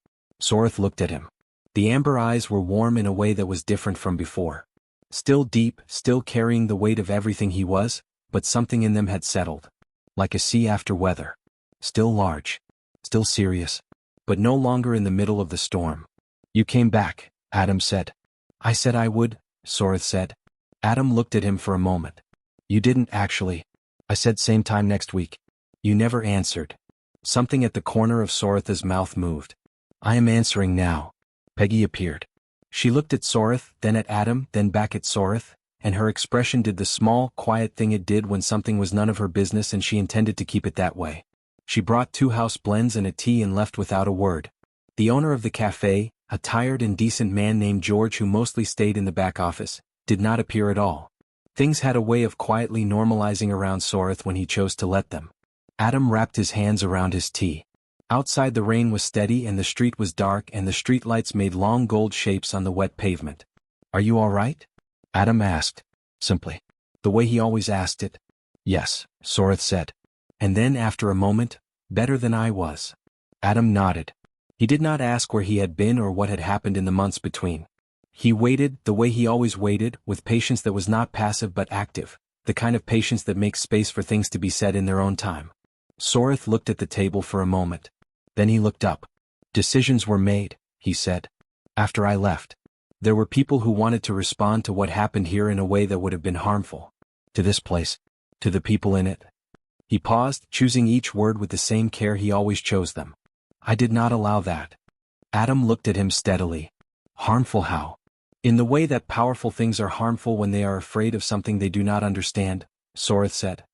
Soreth looked at him. The amber eyes were warm in a way that was different from before. Still deep, still carrying the weight of everything he was, but something in them had settled. Like a sea after weather. Still large. Still serious. But no longer in the middle of the storm. You came back, Adam said. I said I would, Soreth said. Adam looked at him for a moment. You didn't actually. I said same time next week. You never answered. Something at the corner of Soreth's mouth moved. I am answering now. Peggy appeared. She looked at Soreth, then at Adam, then back at Soreth, and her expression did the small, quiet thing it did when something was none of her business and she intended to keep it that way. She brought 2 house blends and a tea and left without a word. The owner of the cafe, a tired and decent man named George who mostly stayed in the back office, did not appear at all. Things had a way of quietly normalizing around Soreth when he chose to let them. Adam wrapped his hands around his tea. Outside the rain was steady and the street was dark and the streetlights made long gold shapes on the wet pavement. Are you all right? Adam asked. Simply. The way he always asked it. Yes, Soreth said. And then after a moment, better than I was. Adam nodded. He did not ask where he had been or what had happened in the months between. He waited, the way he always waited, with patience that was not passive but active, the kind of patience that makes space for things to be said in their own time. Soreth looked at the table for a moment. Then he looked up. Decisions were made, he said. After I left. There were people who wanted to respond to what happened here in a way that would have been harmful. To this place. To the people in it. He paused, choosing each word with the same care he always chose them. I did not allow that. Adam looked at him steadily. Harmful how? In the way that powerful things are harmful when they are afraid of something they do not understand, Soreth said.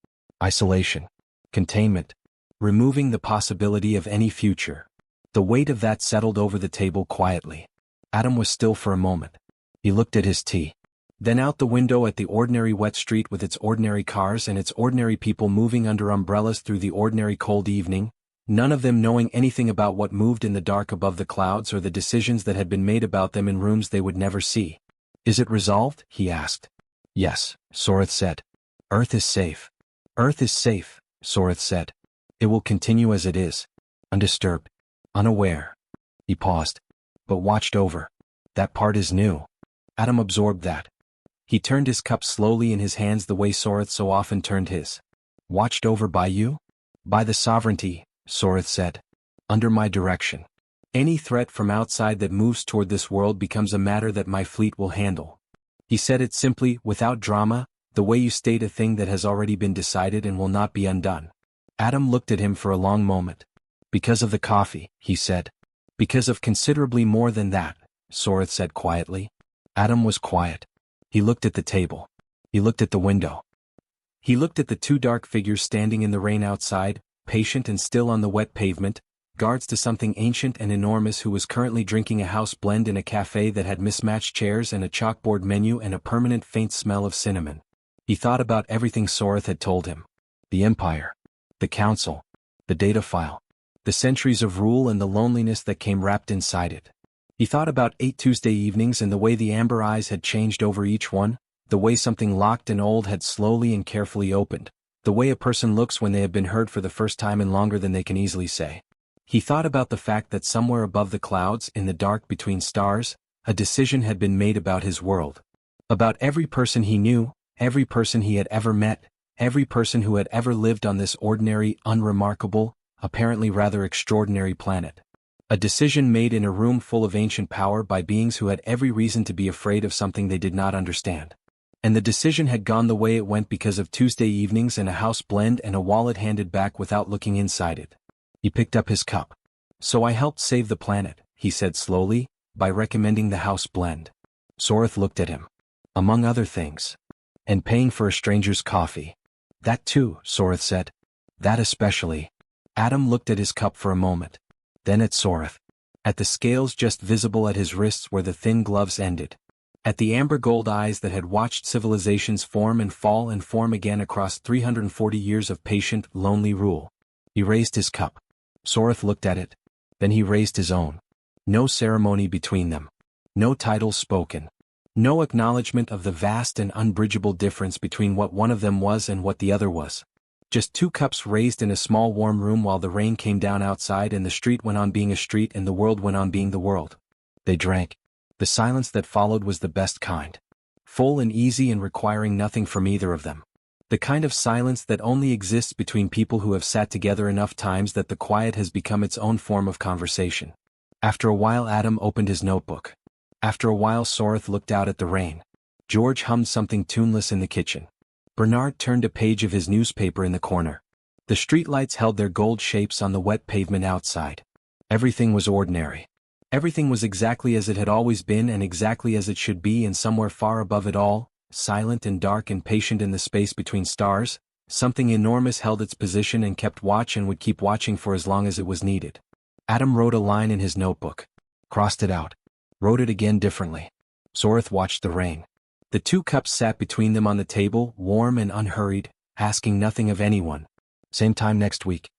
Isolation. Containment. Removing the possibility of any future. The weight of that settled over the table quietly. Adam was still for a moment. He looked at his tea. Then out the window at the ordinary wet street with its ordinary cars and its ordinary people moving under umbrellas through the ordinary cold evening, none of them knowing anything about what moved in the dark above the clouds or the decisions that had been made about them in rooms they would never see. Is it resolved? He asked. Yes, Soreth said. Earth is safe. Earth is safe, Soreth said. It will continue as it is. Undisturbed. Unaware. He paused. But watched over. That part is new. Adam absorbed that. He turned his cup slowly in his hands the way Soreth so often turned his. Watched over by you? By the sovereignty, Soreth said. Under my direction. Any threat from outside that moves toward this world becomes a matter that my fleet will handle. He said it simply, without drama, the way you state a thing that has already been decided and will not be undone. Adam looked at him for a long moment. Because of the coffee, he said. Because of considerably more than that, Soreth said quietly. Adam was quiet. He looked at the table. He looked at the window. He looked at the two dark figures standing in the rain outside, patient and still on the wet pavement, guards to something ancient and enormous who was currently drinking a house blend in a cafe that had mismatched chairs and a chalkboard menu and a permanent faint smell of cinnamon. He thought about everything Soreth had told him. The Empire. The Council. The data file. The centuries of rule and the loneliness that came wrapped inside it. He thought about 8 Tuesday evenings and the way the amber eyes had changed over each one, the way something locked and old had slowly and carefully opened, the way a person looks when they have been heard for the first time and longer than they can easily say. He thought about the fact that somewhere above the clouds, in the dark between stars, a decision had been made about his world. About every person he knew, every person he had ever met, every person who had ever lived on this ordinary, unremarkable, apparently rather extraordinary planet. A decision made in a room full of ancient power by beings who had every reason to be afraid of something they did not understand. And the decision had gone the way it went because of Tuesday evenings and a house blend and a wallet handed back without looking inside it. He picked up his cup. So I helped save the planet, he said slowly, by recommending the house blend. Soreth looked at him. Among other things. And paying for a stranger's coffee. That too, Soreth said. That especially. Adam looked at his cup for a moment. Then at Soreth. At the scales just visible at his wrists where the thin gloves ended. At the amber gold eyes that had watched civilizations form and fall and form again across 340 years of patient, lonely rule. He raised his cup. Soreth looked at it. Then he raised his own. No ceremony between them. No titles spoken. No acknowledgement of the vast and unbridgeable difference between what one of them was and what the other was. Just 2 cups raised in a small warm room while the rain came down outside and the street went on being a street and the world went on being the world. They drank. The silence that followed was the best kind. Full and easy and requiring nothing from either of them. The kind of silence that only exists between people who have sat together enough times that the quiet has become its own form of conversation. After a while Adam opened his notebook. After a while Soreth looked out at the rain. George hummed something tuneless in the kitchen. Bernard turned a page of his newspaper in the corner. The streetlights held their gold shapes on the wet pavement outside. Everything was ordinary. Everything was exactly as it had always been and exactly as it should be, and somewhere far above it all, silent and dark and patient in the space between stars, something enormous held its position and kept watch and would keep watching for as long as it was needed. Adam wrote a line in his notebook. Crossed it out. Wrote it again differently. Soreth watched the rain. The 2 cups sat between them on the table, warm and unhurried, asking nothing of anyone. Same time next week.